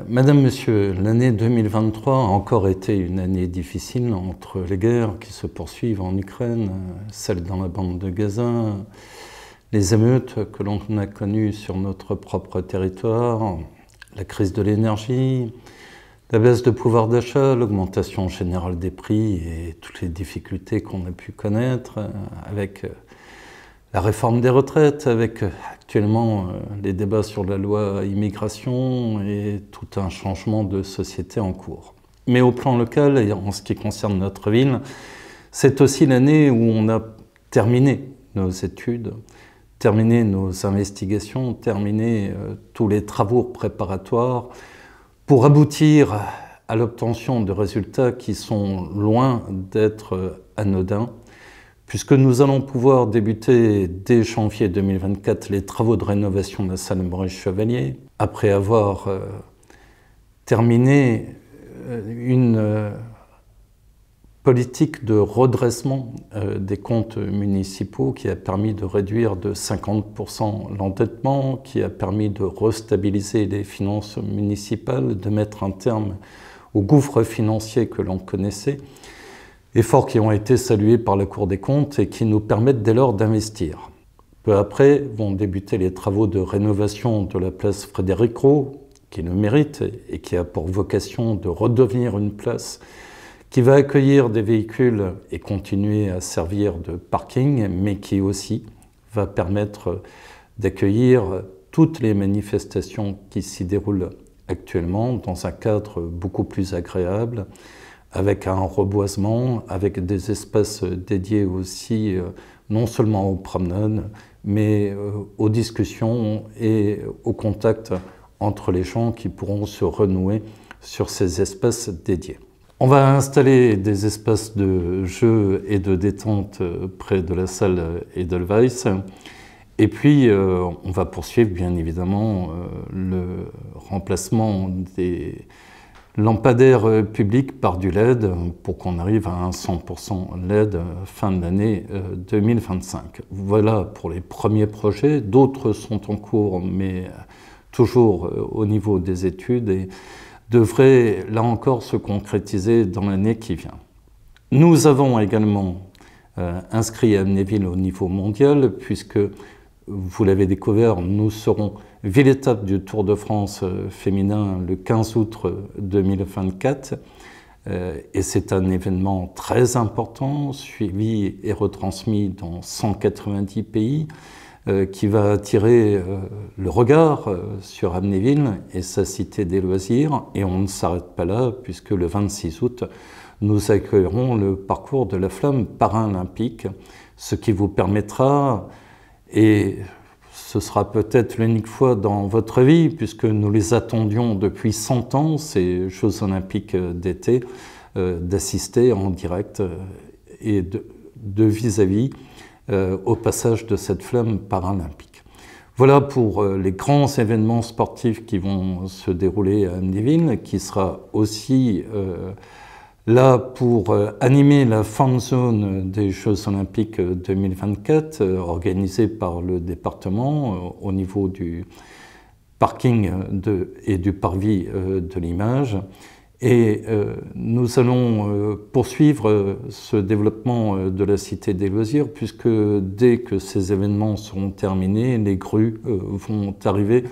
Madame, Monsieur, l'année 2023 a encore été une année difficile entre les guerres qui se poursuivent en Ukraine, celles dans la bande de Gaza, les émeutes que l'on a connues sur notre propre territoire, la crise de l'énergie, la baisse de pouvoir d'achat, l'augmentation générale des prix et toutes les difficultés qu'on a pu connaître avec la réforme des retraites, avec actuellement les débats sur la loi immigration et tout un changement de société en cours. Mais au plan local, et en ce qui concerne notre ville, c'est aussi l'année où on a terminé nos études, terminé nos investigations, terminé tous les travaux préparatoires pour aboutir à l'obtention de résultats qui sont loin d'être anodins, puisque nous allons pouvoir débuter dès janvier 2024 les travaux de rénovation de la salle Maurice Chevalier, après avoir terminé une politique de redressement des comptes municipaux qui a permis de réduire de 50% l'endettement, qui a permis de restabiliser les finances municipales, de mettre un terme au gouffre financier que l'on connaissait, efforts qui ont été salués par la Cour des comptes et qui nous permettent dès lors d'investir. Peu après vont débuter les travaux de rénovation de la place Frédéric-Roux, qui le mérite et qui a pour vocation de redevenir une place qui va accueillir des véhicules et continuer à servir de parking, mais qui aussi va permettre d'accueillir toutes les manifestations qui s'y déroulent actuellement dans un cadre beaucoup plus agréable, avec un reboisement, avec des espaces dédiés aussi non seulement aux promenades, mais aux discussions et au contact entre les gens qui pourront se renouer sur ces espaces dédiés. On va installer des espaces de jeu et de détente près de la salle Edelweiss. Et puis, on va poursuivre bien évidemment le remplacement des lampadaires publics par du LED pour qu'on arrive à un 100% LED fin de l'année 2025. Voilà pour les premiers projets. D'autres sont en cours, mais toujours au niveau des études et devrait là encore se concrétiser dans l'année qui vient. Nous avons également inscrit Amnéville au niveau mondial puisque, vous l'avez découvert, nous serons ville-étape du Tour de France féminin le 15 août 2024 et c'est un événement très important, suivi et retransmis dans 190 pays, qui va attirer le regard sur Amnéville et sa cité des loisirs. Et on ne s'arrête pas là, puisque le 26 août, nous accueillerons le parcours de la flamme paralympique, ce qui vous permettra, et ce sera peut-être l'unique fois dans votre vie, puisque nous les attendions depuis 100 ans, ces Jeux olympiques d'été, d'assister en direct et de vis-à-vis au passage de cette flamme paralympique. Voilà pour les grands événements sportifs qui vont se dérouler à Amnéville, qui sera aussi là pour animer la fan zone des Jeux olympiques 2024, organisée par le département au niveau du parking et du parvis de l'image. Et nous allons poursuivre ce développement de la Cité des loisirs puisque dès que ces événements seront terminés, les grues vont arriver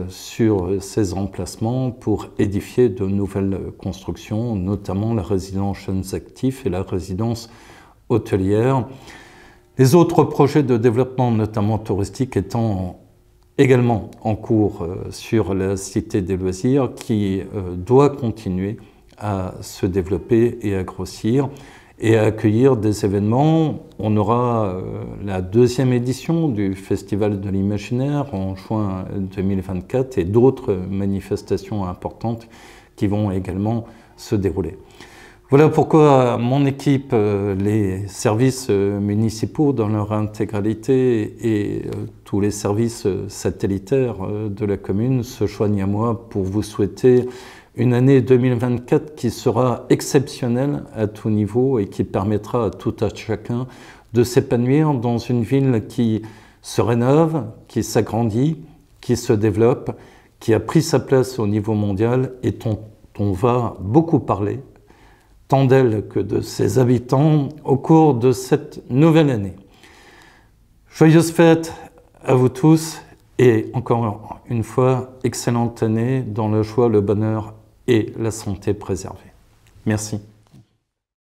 sur ces emplacements pour édifier de nouvelles constructions, notamment la résidence jeunes actifs et la résidence hôtelière. Les autres projets de développement, notamment touristique, étant également en cours sur la Cité des loisirs qui doit continuer à se développer et à grossir et à accueillir des événements. On aura la deuxième édition du Festival de l'Imaginaire en juin 2024 et d'autres manifestations importantes qui vont également se dérouler. Voilà pourquoi mon équipe, les services municipaux dans leur intégralité et tous les services satellitaires de la commune se joignent à moi pour vous souhaiter une année 2024 qui sera exceptionnelle à tout niveau et qui permettra à tout à chacun de s'épanouir dans une ville qui se rénove, qui s'agrandit, qui se développe, qui a pris sa place au niveau mondial et dont on va beaucoup parler, tant d'elle que de ses habitants, au cours de cette nouvelle année. Joyeuses fêtes à vous tous et encore une fois, excellente année dans la joie, le bonheur et la santé préservée. Merci.